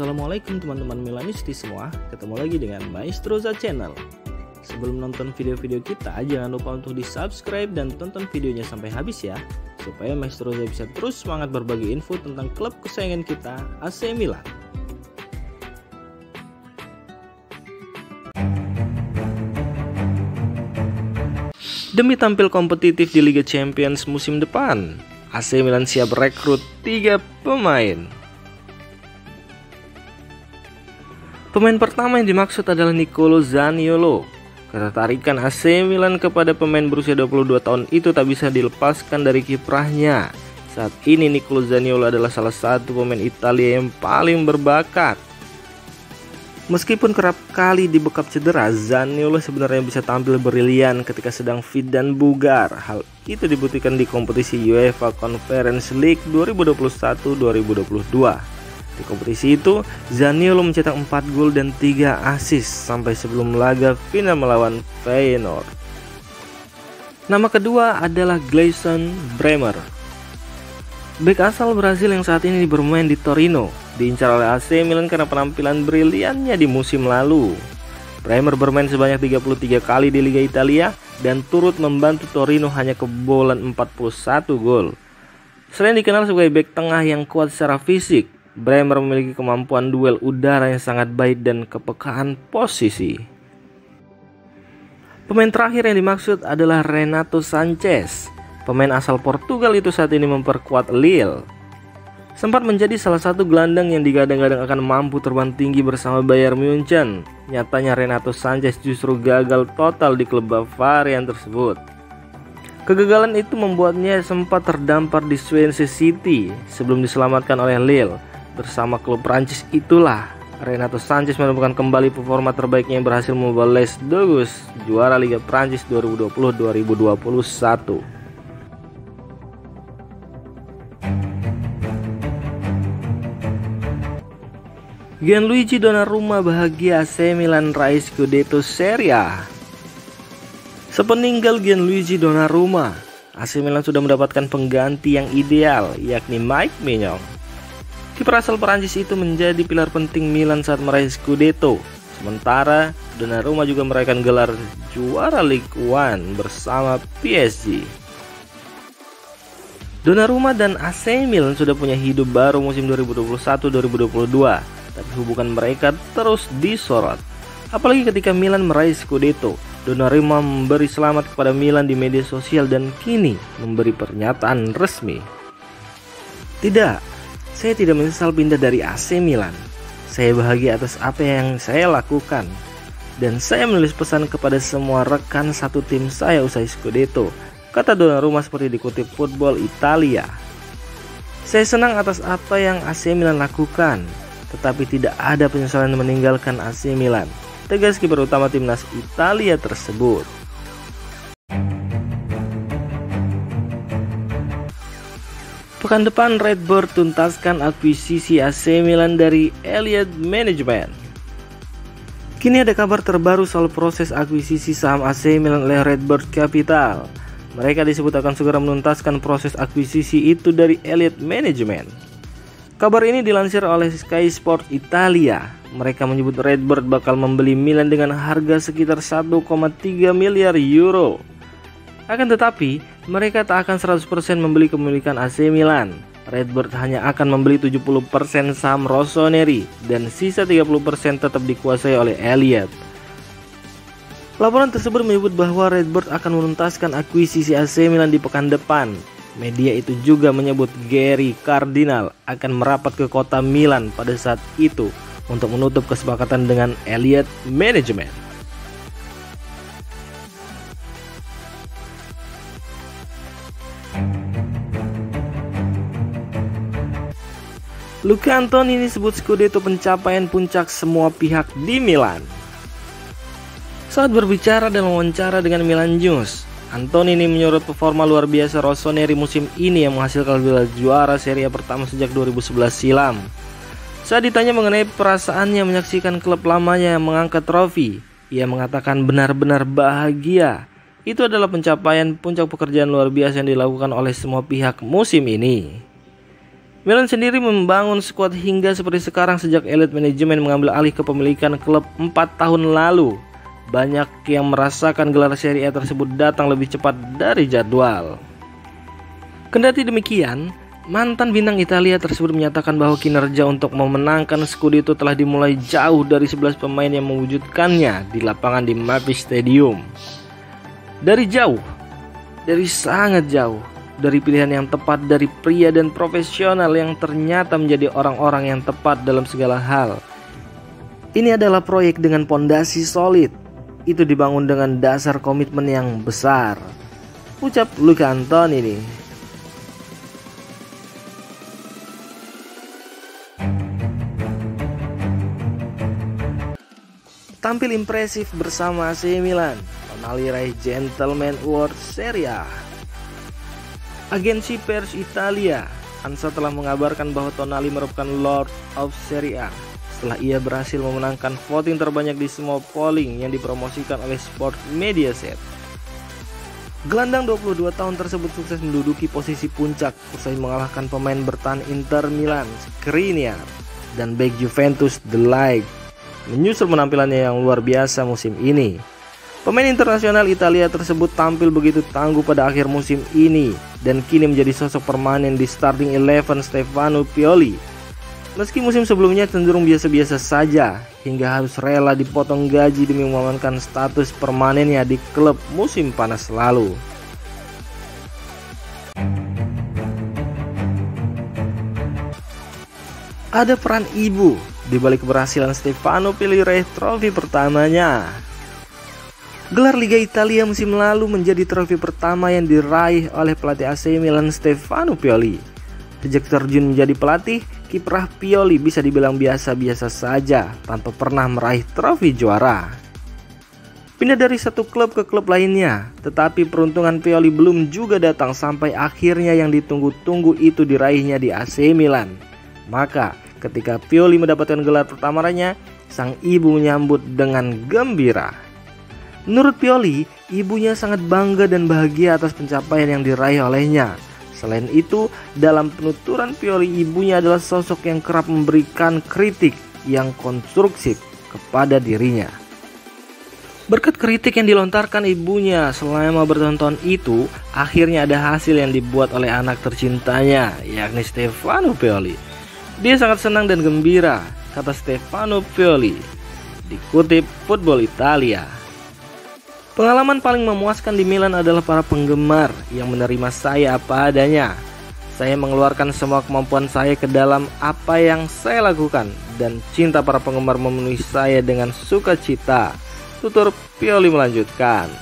Assalamualaikum teman-teman Milanisti semua, ketemu lagi dengan Maestroza Channel. Sebelum nonton video-video kita, jangan lupa untuk di subscribe dan tonton videonya sampai habis ya, supaya Maestroza bisa terus semangat berbagi info tentang klub kesayangan kita, AC Milan. Demi tampil kompetitif di Liga Champions musim depan, AC Milan siap rekrut 3 pemain. Pemain pertama yang dimaksud adalah Nicolo Zaniolo. Ketertarikan AC Milan kepada pemain berusia 22 tahun itu tak bisa dilepaskan dari kiprahnya. Saat ini Nicolo Zaniolo adalah salah satu pemain Italia yang paling berbakat. Meskipun kerap kali dibekap cedera, Zaniolo sebenarnya bisa tampil brilian ketika sedang fit dan bugar. Hal itu dibuktikan di kompetisi UEFA Conference League 2021-2022. Di kompetisi itu, Zaniolo mencetak 4 gol dan 3 assist sampai sebelum laga final melawan Feyenoord. Nama kedua adalah Gleison Bremer. Bek asal Brasil yang saat ini bermain di Torino, diincar oleh AC Milan karena penampilan briliannya di musim lalu. Bremer bermain sebanyak 33 kali di Liga Italia dan turut membantu Torino hanya kebobolan 41 gol. Selain dikenal sebagai bek tengah yang kuat secara fisik, Bremer memiliki kemampuan duel udara yang sangat baik dan kepekaan posisi. Pemain terakhir yang dimaksud adalah Renato Sanches. Pemain asal Portugal itu saat ini memperkuat Lille. Sempat menjadi salah satu gelandang yang digadang-gadang akan mampu terbang tinggi bersama Bayern Munchen. Nyatanya Renato Sanches justru gagal total di klub Bavaria tersebut. Kegagalan itu membuatnya sempat terdampar di Swansea City sebelum diselamatkan oleh Lille. Bersama klub Prancis itulah Renato Sanches menemukan kembali performa terbaiknya yang berhasil membawa Les Dogus juara Liga Prancis 2020-2021. Gianluigi Donnarumma bahagia AC Milan raih Scudetto Serie A. Sepeninggal Gianluigi Donnarumma, AC Milan sudah mendapatkan pengganti yang ideal, yakni Mike Maignan. Kiper asal Perancis itu menjadi pilar penting Milan saat meraih Scudetto. Sementara Donnarumma juga meraihkan gelar juara Ligue 1 bersama PSG. Donnarumma dan AC Milan sudah punya hidup baru musim 2021-2022, tapi hubungan mereka terus disorot. Apalagi ketika Milan meraih Scudetto, Donnarumma memberi selamat kepada Milan di media sosial dan kini memberi pernyataan resmi. Tidak, saya tidak menyesal pindah dari AC Milan. Saya bahagia atas apa yang saya lakukan. Dan saya menulis pesan kepada semua rekan satu tim saya usai Scudetto, kata Donnarumma seperti dikutip Football Italia. Saya senang atas apa yang AC Milan lakukan, tetapi tidak ada penyesalan meninggalkan AC Milan, tegas kiper utama timnas Italia tersebut. Pekan depan Redbird tuntaskan akuisisi AC Milan dari Elliott Management. Kini ada kabar terbaru soal proses akuisisi saham AC Milan oleh Redbird Capital. Mereka disebut akan segera menuntaskan proses akuisisi itu dari Elliott Management. Kabar ini dilansir oleh Sky Sport Italia. Mereka menyebut Redbird bakal membeli Milan dengan harga sekitar 1,3 miliar euro. Akan tetapi, mereka tak akan 100% membeli kepemilikan AC Milan. Redbird hanya akan membeli 70% saham Rossoneri dan sisa 30% tetap dikuasai oleh Elliott. Laporan tersebut menyebut bahwa Redbird akan menuntaskan akuisisi AC Milan di pekan depan. Media itu juga menyebut Gary Cardinal akan merapat ke kota Milan pada saat itu untuk menutup kesepakatan dengan Elliott Management. Luca Antoni disebut Scudetto pencapaian puncak semua pihak di Milan. Saat berbicara dan wawancara dengan Milan News, Antoni ini menyorot performa luar biasa Rossoneri musim ini yang menghasilkan gelar juara Serie A pertama sejak 2011 silam. Saat ditanya mengenai perasaannya menyaksikan klub lamanya yang mengangkat trofi, ia mengatakan benar-benar bahagia. Itu adalah pencapaian puncak pekerjaan luar biasa yang dilakukan oleh semua pihak musim ini. Milan sendiri membangun skuad hingga seperti sekarang sejak elit manajemen mengambil alih kepemilikan klub 4 tahun lalu. Banyak yang merasakan gelar Serie A tersebut datang lebih cepat dari jadwal. Kendati demikian, mantan bintang Italia tersebut menyatakan bahwa kinerja untuk memenangkan Scudetto telah dimulai jauh dari 11 pemain yang mewujudkannya di lapangan di Mapei Stadium. Dari sangat jauh, dari pilihan yang tepat dari pria dan profesional yang ternyata menjadi orang-orang yang tepat dalam segala hal. Ini adalah proyek dengan pondasi solid. Itu dibangun dengan dasar komitmen yang besar, ucap Luca Antonini. Tampil impresif bersama AC Milan, Tonali raih Gentleman Award Serie A. Agensi pers Italia, ANSA telah mengabarkan bahwa Tonali merupakan Lord of Serie A setelah ia berhasil memenangkan voting terbanyak di semua polling yang dipromosikan oleh Sport Mediaset. Gelandang 22 tahun tersebut sukses menduduki posisi puncak usai mengalahkan pemain bertahan Inter Milan, Skriniar, dan bek Juventus De Ligt, menyusul penampilannya yang luar biasa musim ini. Pemain internasional Italia tersebut tampil begitu tangguh pada akhir musim ini dan kini menjadi sosok permanen di starting 11 Stefano Pioli. Meski musim sebelumnya cenderung biasa-biasa saja hingga harus rela dipotong gaji demi mengamankan status permanennya di klub musim panas lalu. Ada peran ibu di balik keberhasilan Stefano Pioli raih trofi pertamanya. Gelar Liga Italia musim lalu menjadi trofi pertama yang diraih oleh pelatih AC Milan Stefano Pioli. Sejak terjun menjadi pelatih, kiprah Pioli bisa dibilang biasa-biasa saja tanpa pernah meraih trofi juara. Pindah dari satu klub ke klub lainnya, tetapi peruntungan Pioli belum juga datang sampai akhirnya yang ditunggu-tunggu itu diraihnya di AC Milan. Maka ketika Pioli mendapatkan gelar pertamanya, sang ibu menyambut dengan gembira. Menurut Pioli, ibunya sangat bangga dan bahagia atas pencapaian yang diraih olehnya. Selain itu, dalam penuturan Pioli, ibunya adalah sosok yang kerap memberikan kritik yang konstruktif kepada dirinya. Berkat kritik yang dilontarkan ibunya selama bertonton itu, akhirnya ada hasil yang dibuat oleh anak tercintanya, yakni Stefano Pioli. Dia sangat senang dan gembira, kata Stefano Pioli, dikutip Football Italia. Pengalaman paling memuaskan di Milan adalah para penggemar yang menerima saya apa adanya. Saya mengeluarkan semua kemampuan saya ke dalam apa yang saya lakukan dan cinta para penggemar memenuhi saya dengan sukacita, tutur Pioli melanjutkan.